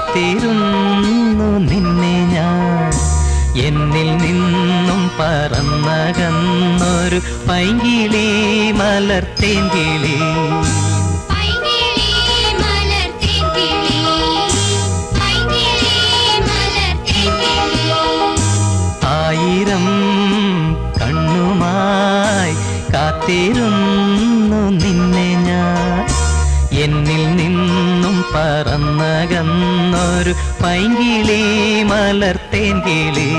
കാത്തിരുന്നു നിന്നെ ഞാൻ. എന്നിൽ നിന്നും പറന്നകന്നൊരു പൈങ്കിളി മലർത്തേങ്കിളി. ആയിരം കണ്ണുമായി കാത്തിരുന്നു നിന്നെ ഞാൻ. എന്നിൽ നിന്നും പറന്നകന്നൊരു പൈങ്കിളി മലർത്തേങ്കിളി.